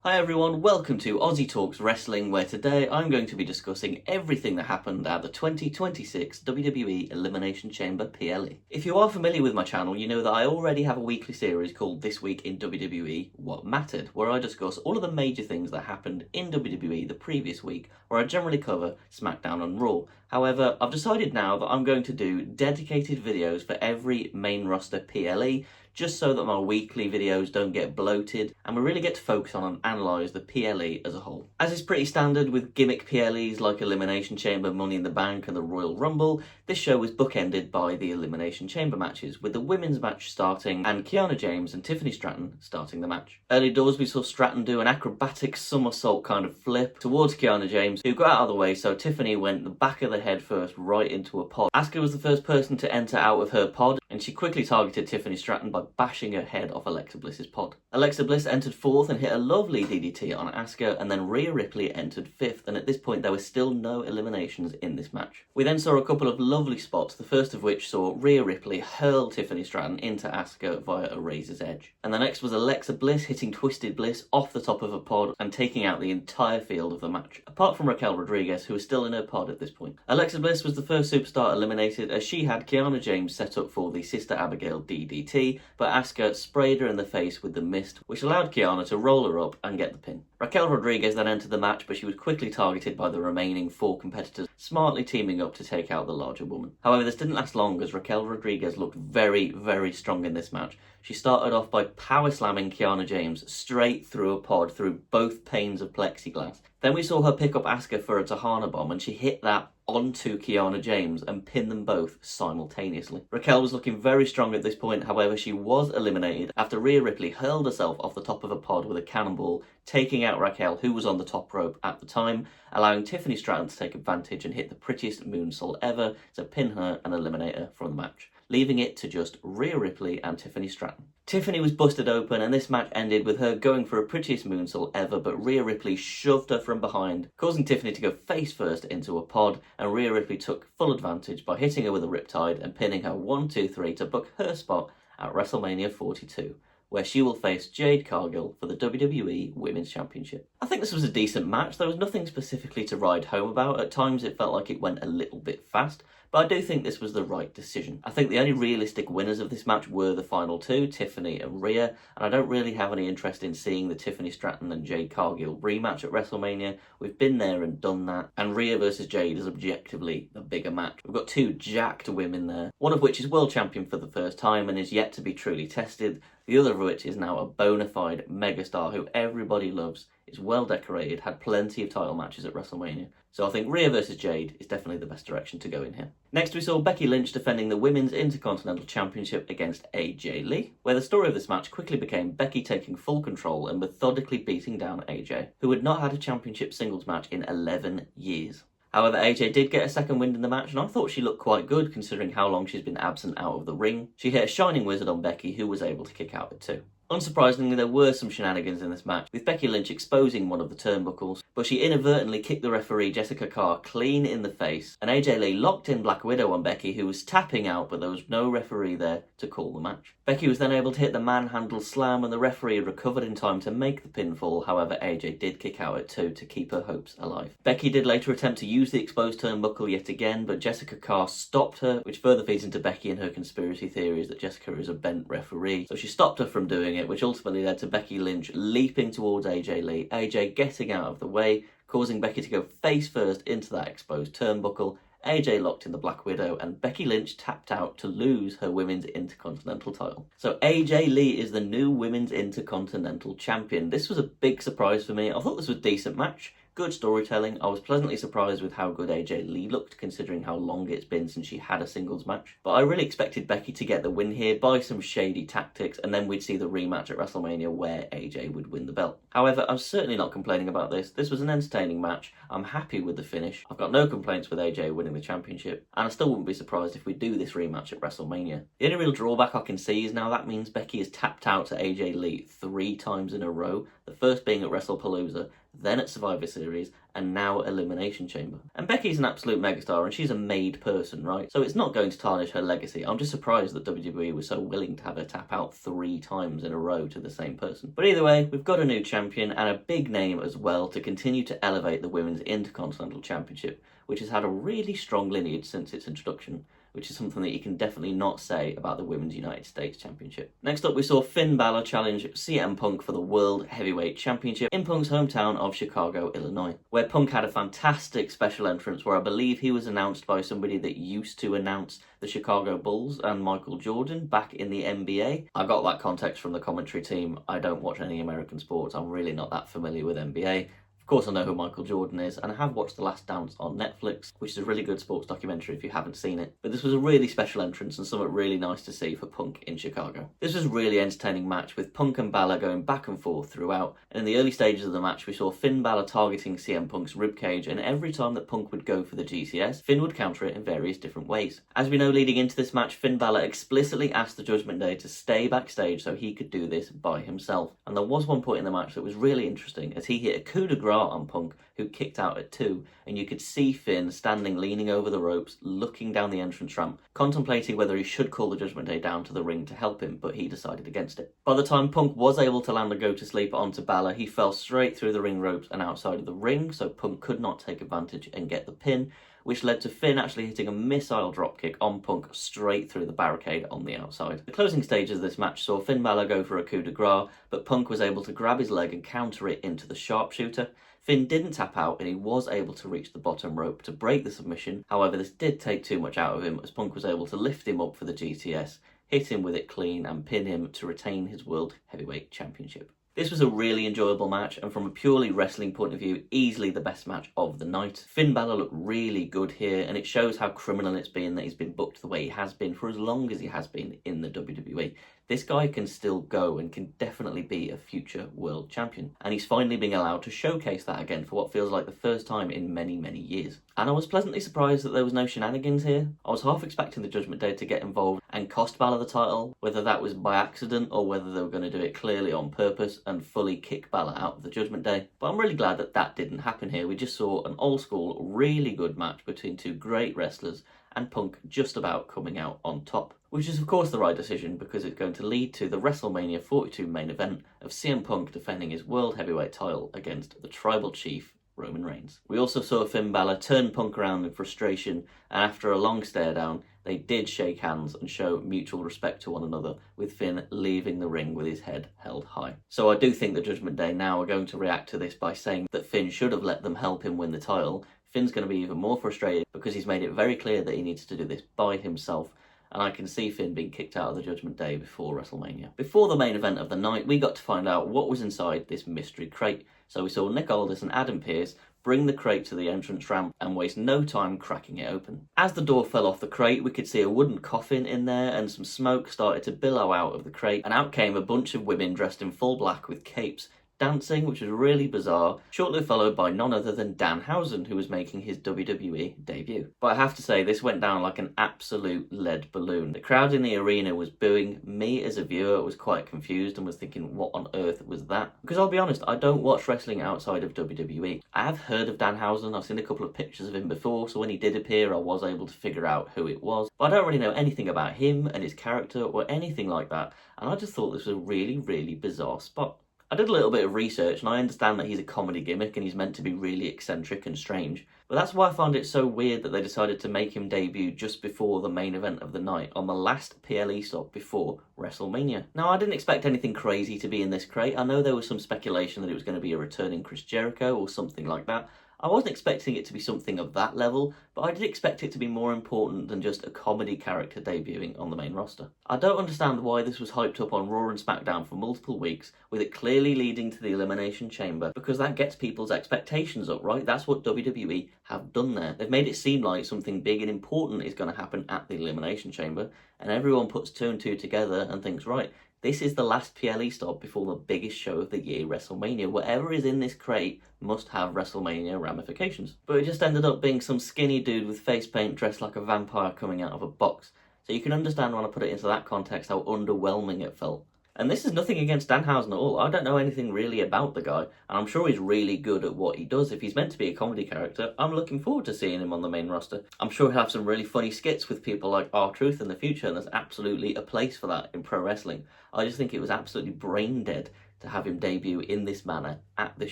Hi everyone, welcome to Aussie Talks Wrestling, where today I'm going to be discussing everything that happened at the 2026 WWE Elimination Chamber PLE. If you are familiar with my channel, you know that I already have a weekly series called This Week in WWE What Mattered, where I discuss all of the major things that happened in WWE the previous week, where I generally cover SmackDown and Raw. However, I've decided now that I'm going to do dedicated videos for every main roster PLE, just so that my weekly videos don't get bloated and we really get to focus on and analyse the PLE as a whole. As is pretty standard with gimmick PLEs like Elimination Chamber, Money in the Bank and the Royal Rumble, this show was bookended by the Elimination Chamber matches, with the women's match starting and Kiana James and Tiffany Stratton starting the match. Early doors we saw Stratton do an acrobatic somersault kind of flip towards Kiana James, who got out of the way, so Tiffany went the back of the head first right into a pod. Asuka was the first person to enter out of her pod, and she quickly targeted Tiffany Stratton by bashing her head off Alexa Bliss's pod. Alexa Bliss entered fourth and hit a lovely DDT on Asuka, and then Rhea Ripley entered fifth, and at this point there were still no eliminations in this match. We then saw a couple of lovely spots, the first of which saw Rhea Ripley hurl Tiffany Stratton into Asuka via a razor's edge. And the next was Alexa Bliss hitting Twisted Bliss off the top of a pod and taking out the entire field of the match, apart from Raquel Rodriguez, who was still in her pod at this point. Alexa Bliss was the first superstar eliminated, as she had Kiana James set up for the Sister Abigail DDT, but Asuka sprayed her in the face with the mist, which allowed Kiana to roll her up and get the pin. Raquel Rodriguez then entered the match, but she was quickly targeted by the remaining four competitors, smartly teaming up to take out the larger woman. However, this didn't last long, as Raquel Rodriguez looked very strong in this match. She started off by power slamming Kiana James straight through a pod through both panes of plexiglass. Then we saw her pick up Asuka for a Tahana bomb, and she hit that onto Kiana James and pin them both simultaneously. Raquel was looking very strong at this point, however she was eliminated after Rhea Ripley hurled herself off the top of a pod with a cannonball, taking out Raquel, who was on the top rope at the time, allowing Tiffany Stratton to take advantage and hit the prettiest moonsault ever to pin her and eliminate her from the match, leaving it to just Rhea Ripley and Tiffany Stratton. Tiffany was busted open, and this match ended with her going for a prettiest moonsault ever, but Rhea Ripley shoved her from behind, causing Tiffany to go face first into a pod, and Rhea Ripley took full advantage by hitting her with a riptide and pinning her 1-2-3 to book her spot at WrestleMania 42. Where she will face Jade Cargill for the WWE Women's Championship. I think this was a decent match. There was nothing specifically to ride home about. At times it felt like it went a little bit fast, but I do think this was the right decision. I think the only realistic winners of this match were the final two, Tiffany and Rhea, and I don't really have any interest in seeing the Tiffany Stratton and Jade Cargill rematch at WrestleMania. We've been there and done that, and Rhea versus Jade is objectively the bigger match. We've got two jacked women there, one of which is world champion for the first time and is yet to be truly tested, the other of which is now a bona fide megastar who everybody loves, is well decorated, had plenty of title matches at WrestleMania. So I think Rhea versus Jade is definitely the best direction to go in here. Next we saw Becky Lynch defending the Women's Intercontinental Championship against AJ Lee, where the story of this match quickly became Becky taking full control and methodically beating down AJ, who had not had a championship singles match in 11 years. However, AJ did get a second wind in the match, and I thought she looked quite good considering how long she's been absent out of the ring. She hit a Shining Wizard on Becky, who was able to kick out at 2. Unsurprisingly, there were some shenanigans in this match, with Becky Lynch exposing one of the turnbuckles, but she inadvertently kicked the referee Jessica Carr clean in the face, and AJ Lee locked in Black Widow on Becky, who was tapping out, but there was no referee there to call the match. Becky was then able to hit the manhandle slam, and the referee had recovered in time to make the pinfall. However, AJ did kick out at 2 to keep her hopes alive. Becky did later attempt to use the exposed turnbuckle yet again, but Jessica Carr stopped her, which further feeds into Becky and her conspiracy theories that Jessica is a bent referee. So she stopped her from doing it, which ultimately led to Becky Lynch leaping towards AJ Lee, AJ getting out of the way, causing Becky to go face first into that exposed turnbuckle. AJ locked in the Black Widow, and Becky Lynch tapped out to lose her Women's Intercontinental title. So AJ Lee is the new Women's Intercontinental Champion. This was a big surprise for me. I thought this was a decent match. Good storytelling. I was pleasantly surprised with how good AJ Lee looked, considering how long it's been since she had a singles match. But I really expected Becky to get the win here by some shady tactics, and then we'd see the rematch at WrestleMania where AJ would win the belt. However, I'm certainly not complaining about this. This was an entertaining match. I'm happy with the finish. I've got no complaints with AJ winning the championship, and I still wouldn't be surprised if we do this rematch at WrestleMania. The only real drawback I can see is now that means Becky has tapped out to AJ Lee 3 times in a row, the first being at WrestlePalooza, then at Survivor Series, and now Elimination Chamber. And Becky's an absolute megastar, and she's a made person, right? So it's not going to tarnish her legacy. I'm just surprised that WWE was so willing to have her tap out 3 times in a row to the same person. But either way, we've got a new champion, and a big name as well, to continue to elevate the Women's Intercontinental Championship, which has had a really strong lineage since its introduction, which is something that you can definitely not say about the Women's United States Championship. Next up, we saw Finn Balor challenge CM Punk for the World Heavyweight Championship in Punk's hometown of Chicago, Illinois, where Punk had a fantastic special entrance where I believe he was announced by somebody that used to announce the Chicago Bulls and Michael Jordan back in the NBA. I got that context from the commentary team. I don't watch any American sports. I'm really not that familiar with NBA. Of course, I know who Michael Jordan is, and I have watched The Last Dance on Netflix, which is a really good sports documentary if you haven't seen it. But this was a really special entrance and something really nice to see for Punk in Chicago. This was a really entertaining match with Punk and Balor going back and forth throughout, and in the early stages of the match we saw Finn Balor targeting CM Punk's ribcage, and every time that Punk would go for the GCS, Finn would counter it in various different ways. As we know, leading into this match, Finn Balor explicitly asked the Judgment Day to stay backstage so he could do this by himself. And there was one point in the match that was really interesting as he hit a coup de grace on Punk, who kicked out at 2, and you could see Finn standing leaning over the ropes, looking down the entrance ramp, contemplating whether he should call the Judgment Day down to the ring to help him, but he decided against it. By the time Punk was able to land a go-to-sleeper onto Balor, he fell straight through the ring ropes and outside of the ring, so Punk could not take advantage and get the pin, which led to Finn actually hitting a missile dropkick on Punk straight through the barricade on the outside. The closing stages of this match saw Finn Balor go for a coup de grace, but Punk was able to grab his leg and counter it into the sharpshooter. Finn didn't tap out and he was able to reach the bottom rope to break the submission. However, this did take too much out of him as Punk was able to lift him up for the GTS, hit him with it clean and pin him to retain his World Heavyweight Championship. This was a really enjoyable match, and from a purely wrestling point of view, easily the best match of the night. Finn Balor looked really good here, and it shows how criminal it's been that he's been booked the way he has been for as long as he has been in the WWE. This guy can still go and can definitely be a future world champion. And he's finally being allowed to showcase that again for what feels like the first time in many, many years. And I was pleasantly surprised that there was no shenanigans here. I was half expecting the Judgment Day to get involved and cost Balor the title, whether that was by accident or whether they were going to do it clearly on purpose and fully kick Balor out of the Judgment Day. But I'm really glad that that didn't happen here. We just saw an old school, really good match between two great wrestlers, and Punk just about coming out on top. Which is of course the right decision because it's going to lead to the WrestleMania 42 main event of CM Punk defending his World Heavyweight title against the Tribal Chief Roman Reigns. We also saw Finn Balor turn Punk around in frustration, and after a long stare down, they did shake hands and show mutual respect to one another, with Finn leaving the ring with his head held high. So I do think the Judgment Day now are going to react to this by saying that Finn should have let them help him win the title. Finn's going to be even more frustrated because he's made it very clear that he needs to do this by himself, and I can see Finn being kicked out of the Judgment Day before WrestleMania. Before the main event of the night, we got to find out what was inside this mystery crate. So we saw Nick Aldis and Adam Pearce bring the crate to the entrance ramp and waste no time cracking it open. As the door fell off the crate, we could see a wooden coffin in there and some smoke started to billow out of the crate, and out came a bunch of women dressed in full black with capes, dancing, which was really bizarre, shortly followed by none other than Danhausen, who was making his WWE debut. But I have to say, this went down like an absolute lead balloon. The crowd in the arena was booing. Me as a viewer was quite confused and was thinking, what on earth was that? Because I'll be honest, I don't watch wrestling outside of WWE. I have heard of Danhausen, I've seen a couple of pictures of him before, so when he did appear I was able to figure out who it was. But I don't really know anything about him and his character or anything like that, and I just thought this was a really, really bizarre spot. I did a little bit of research and I understand that he's a comedy gimmick and he's meant to be really eccentric and strange, but that's why I found it so weird that they decided to make him debut just before the main event of the night on the last PLE stop before WrestleMania. Now, I didn't expect anything crazy to be in this crate. I know there was some speculation that it was going to be a returning Chris Jericho or something like that. I wasn't expecting it to be something of that level, but I did expect it to be more important than just a comedy character debuting on the main roster. I don't understand why this was hyped up on Raw and SmackDown for multiple weeks, with it clearly leading to the Elimination Chamber, because that gets people's expectations up, right? That's what WWE have done there. They've made it seem like something big and important is going to happen at the Elimination Chamber, and everyone puts 2 and 2 together and thinks, right, this is the last PLE stop before the biggest show of the year, WrestleMania. Whatever is in this crate must have WrestleMania ramifications. But it just ended up being some skinny dude with face paint dressed like a vampire coming out of a box. So you can understand when I put it into that context how underwhelming it felt. And this is nothing against Danhausen at all. I don't know anything really about the guy, and I'm sure he's really good at what he does. If he's meant to be a comedy character, I'm looking forward to seeing him on the main roster. I'm sure he'll have some really funny skits with people like R-Truth in the future, and there's absolutely a place for that in pro wrestling. I just think it was absolutely brain dead to have him debut in this manner at this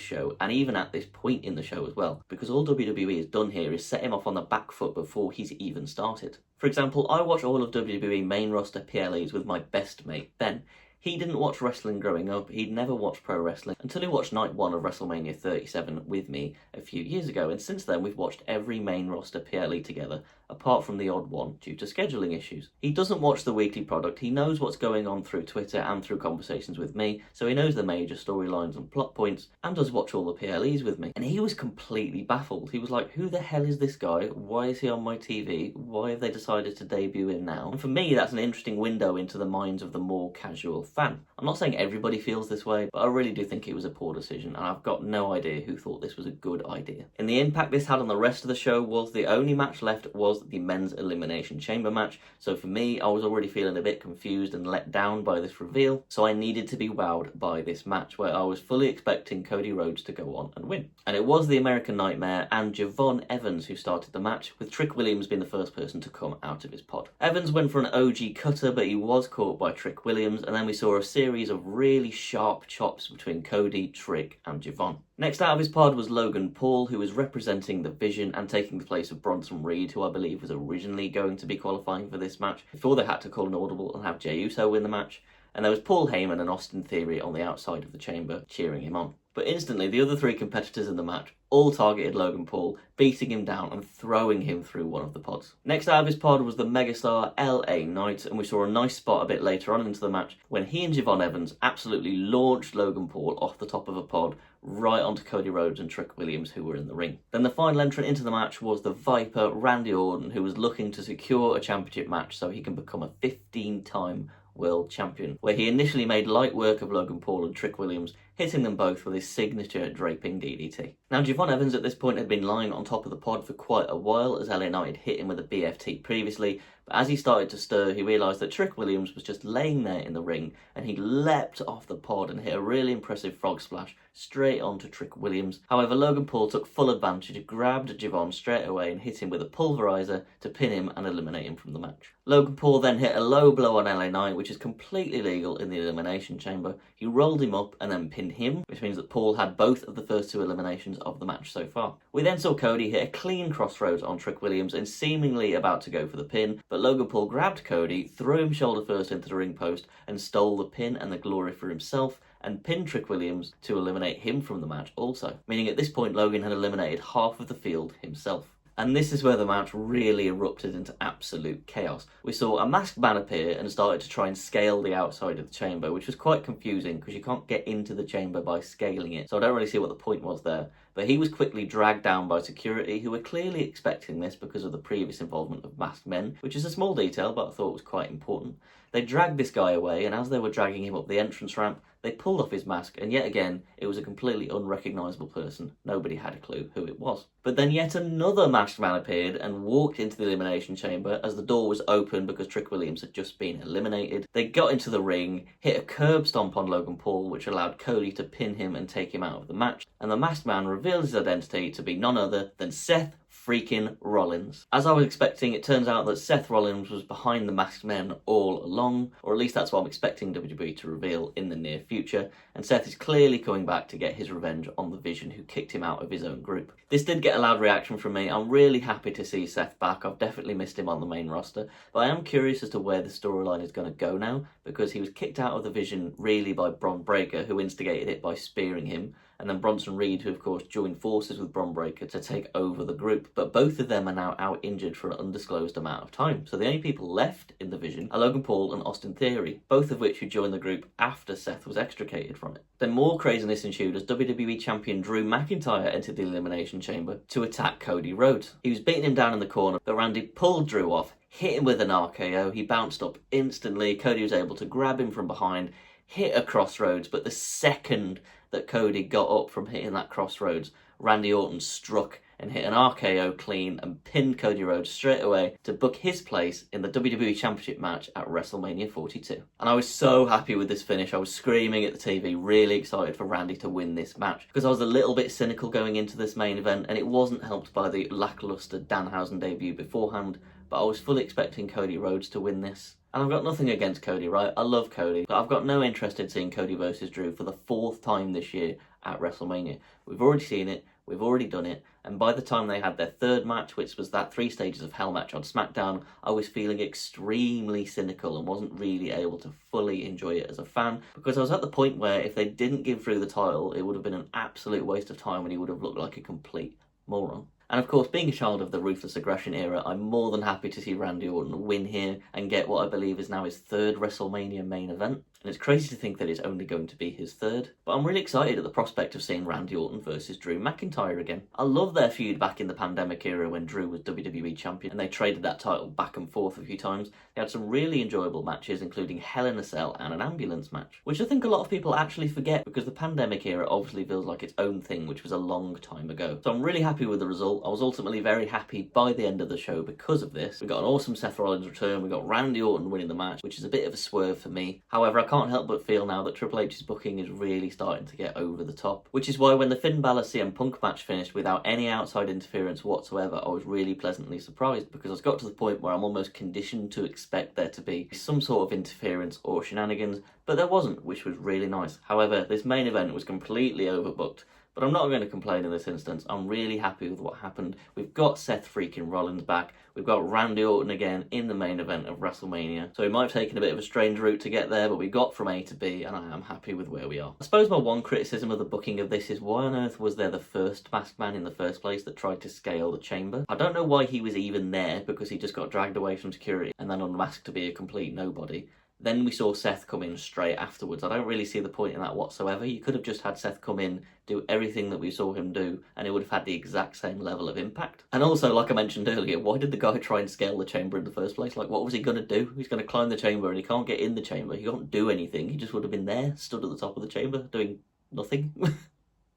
show, and even at this point in the show as well, because all WWE has done here is set him off on the back foot before he's even started. For example, I watch all of WWE main roster PLEs with my best mate, Ben. He didn't watch wrestling growing up, he'd never watched pro wrestling until he watched night 1 of WrestleMania 37 with me a few years ago, and since then we've watched every main roster PLE together, apart from the odd one due to scheduling issues. He doesn't watch the weekly product, he knows what's going on through Twitter and through conversations with me, so he knows the major storylines and plot points, and does watch all the PLEs with me. And he was completely baffled. He was like, who the hell is this guy? Why is he on my TV? Why have they decided to debut him now? And for me, that's an interesting window into the minds of the more casual fan. I'm not saying everybody feels this way, but I really do think it was a poor decision, and I've got no idea who thought this was a good idea. And the impact this had on the rest of the show was the only match left was the men's Elimination Chamber match, so for me, I was already feeling a bit confused and let down by this reveal, so I needed to be wowed by this match, where I was fully expecting Cody Rhodes to go on and win. And it was the American Nightmare and Javon Evans who started the match, with Trick Williams being the first person to come out of his pod. Evans went for an OG cutter, but he was caught by Trick Williams, and then we saw a series of really sharp chops between Cody, Trick, and Javon. Next out of his pod was Logan Paul, who was representing the Vision and taking the place of Bronson Reed, who I believe was originally going to be qualifying for this match, before they had to call an audible and have Jey Uso win the match. And there was Paul Heyman and Austin Theory on the outside of the chamber cheering him on. But instantly, the other three competitors in the match all targeted Logan Paul, beating him down and throwing him through one of the pods. Next out of his pod was the megastar LA Knight, and we saw a nice spot a bit later on into the match when he and Javon Evans absolutely launched Logan Paul off the top of a pod right onto Cody Rhodes and Trick Williams, who were in the ring. Then the final entrant into the match was the Viper, Randy Orton, who was looking to secure a championship match so he can become a 15-time world champion, where he initially made light work of Logan Paul and Trick Williams, hitting them both with his signature draping DDT. Now, Javon Evans at this point had been lying on top of the pod for quite a while, as LA Knight had hit him with a BFT previously, but as he started to stir, he realised that Trick Williams was just laying there in the ring, and he leapt off the pod and hit a really impressive frog splash straight onto Trick Williams. However, Logan Paul took full advantage, grabbed Javon straight away and hit him with a pulverizer to pin him and eliminate him from the match. Logan Paul then hit a low blow on LA Knight, which is completely legal in the Elimination Chamber. He rolled him up and then pinned him, which means that Paul had both of the first two eliminations of the match so far. We then saw Cody hit a clean crossroads on Trick Williams and seemingly about to go for the pin, but Logan Paul grabbed Cody, threw him shoulder first into the ring post and stole the pin and the glory for himself, and pinned Trick Williams to eliminate him from the match also, meaning at this point Logan had eliminated half of the field himself. And this is where the match really erupted into absolute chaos. We saw a masked man appear and started to try and scale the outside of the chamber, which was quite confusing because you can't get into the chamber by scaling it, so I don't really see what the point was there. But he was quickly dragged down by security, who were clearly expecting this because of the previous involvement of masked men, which is a small detail but I thought was quite important. They dragged this guy away, and as they were dragging him up the entrance ramp, they pulled off his mask, and yet again, it was a completely unrecognisable person. Nobody had a clue who it was. But then yet another masked man appeared and walked into the Elimination Chamber as the door was open because Trick Williams had just been eliminated. They got into the ring, hit a curb stomp on Logan Paul, which allowed Cody to pin him and take him out of the match, and the masked man revealed his identity to be none other than Seth freaking Rollins. As I was expecting, it turns out that Seth Rollins was behind the masked men all along, or at least that's what I'm expecting WWE to reveal in the near future, and Seth is clearly coming back to get his revenge on the Vision who kicked him out of his own group. This did get a loud reaction from me. I'm really happy to see Seth back. I've definitely missed him on the main roster, but I am curious as to where the storyline is going to go now, because he was kicked out of the Vision really by Bron Breakker, who instigated it by spearing him, and then Bronson Reed, who of course joined forces with Bron Breakker to take over the group. But both of them are now out injured for an undisclosed amount of time. So the only people left in the Vision are Logan Paul and Austin Theory, both of which who joined the group after Seth was extricated from it. Then more craziness ensued as WWE Champion Drew McIntyre entered the Elimination Chamber to attack Cody Rhodes. He was beating him down in the corner, but Randy pulled Drew off, hit him with an RKO, he bounced up instantly, Cody was able to grab him from behind, hit a crossroads, but the second that Cody got up from hitting that crossroads, Randy Orton struck and hit an RKO clean and pinned Cody Rhodes straight away to book his place in the WWE Championship match at WrestleMania 42. And I was so happy with this finish. I was screaming at the TV, really excited for Randy to win this match, because I was a little bit cynical going into this main event, and it wasn't helped by the lackluster Danhausen debut beforehand, but I was fully expecting Cody Rhodes to win this. And I've got nothing against Cody, right? I love Cody, but I've got no interest in seeing Cody versus Drew for the 4th time this year at WrestleMania. We've already seen it, we've already done it, and by the time they had their 3rd match, which was that 3 Stages of Hell match on SmackDown, I was feeling extremely cynical and wasn't really able to fully enjoy it as a fan, because I was at the point where if they didn't give Drew the title, it would have been an absolute waste of time and he would have looked like a complete moron. And of course, being a child of the Ruthless Aggression era, I'm more than happy to see Randy Orton win here and get what I believe is now his 3rd WrestleMania main event. And it's crazy to think that it's only going to be his 3rd. But I'm really excited at the prospect of seeing Randy Orton versus Drew McIntyre again. I love their feud back in the pandemic era when Drew was WWE champion and they traded that title back and forth a few times. They had some really enjoyable matches, including Hell in a Cell and an ambulance match, which I think a lot of people actually forget because the pandemic era obviously feels like its own thing, which was a long time ago. So I'm really happy with the result. I was ultimately very happy by the end of the show because of this. We got an awesome Seth Rollins return, we got Randy Orton winning the match, which is a bit of a swerve for me. However, I can't help but feel now that Triple H's booking is really starting to get over the top, which is why when the Finn Balor CM Punk match finished without any outside interference whatsoever, I was really pleasantly surprised, because I got to the point where I'm almost conditioned to expect there to be some sort of interference or shenanigans, but there wasn't, which was really nice. However, this main event was completely overbooked. But I'm not going to complain in this instance. I'm really happy with what happened. We've got Seth freaking Rollins back. We've got Randy Orton again in the main event of WrestleMania. So we might have taken a bit of a strange route to get there, but we got from A to B, and I am happy with where we are. I suppose my one criticism of the booking of this is, why on earth was there the first masked man in the first place that tried to scale the chamber? I don't know why he was even there, because he just got dragged away from security and then unmasked to be a complete nobody. Then we saw Seth come in straight afterwards. I don't really see the point in that whatsoever. You could have just had Seth come in, do everything that we saw him do, and it would have had the exact same level of impact. And also, like I mentioned earlier, why did the guy try and scale the chamber in the first place? Like, what was he going to do? He's going to climb the chamber and he can't get in the chamber. He can't do anything. He just would have been there, stood at the top of the chamber, doing nothing.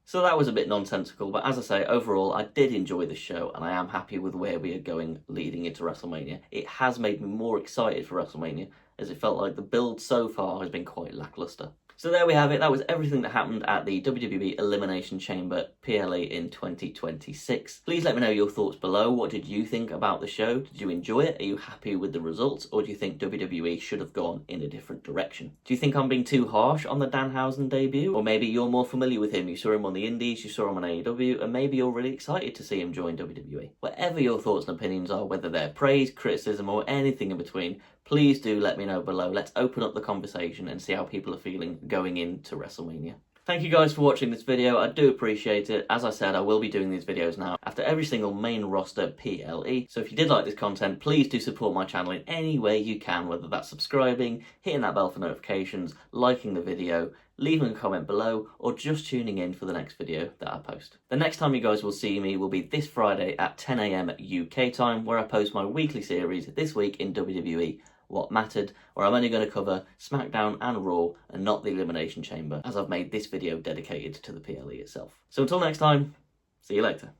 So that was a bit nonsensical, but as I say, overall, I did enjoy the show, and I am happy with where we are going leading into WrestleMania. It has made me more excited for WrestleMania, as it felt like the build so far has been quite lackluster. So there we have it. That was everything that happened at the WWE Elimination Chamber PLE in 2026. Please let me know your thoughts below. What did you think about the show? Did you enjoy it? Are you happy with the results? Or do you think WWE should have gone in a different direction? Do you think I'm being too harsh on the Danhausen debut? Or maybe you're more familiar with him. You saw him on the Indies, you saw him on AEW, and maybe you're really excited to see him join WWE. Whatever your thoughts and opinions are, whether they're praise, criticism, or anything in between, please do let me know below. Let's open up the conversation and see how people are feeling going into WrestleMania. Thank you guys for watching this video. I do appreciate it. As I said, I will be doing these videos now after every single main roster PLE. So if you did like this content, please do support my channel in any way you can, whether that's subscribing, hitting that bell for notifications, liking the video, leaving a comment below, or just tuning in for the next video that I post. The next time you guys will see me will be this Friday at 10 AM UK time, where I post my weekly series, This Week in WWE What Mattered, where I'm only going to cover SmackDown and Raw and not the Elimination Chamber, as I've made this video dedicated to the PLE itself. So until next time, see you later.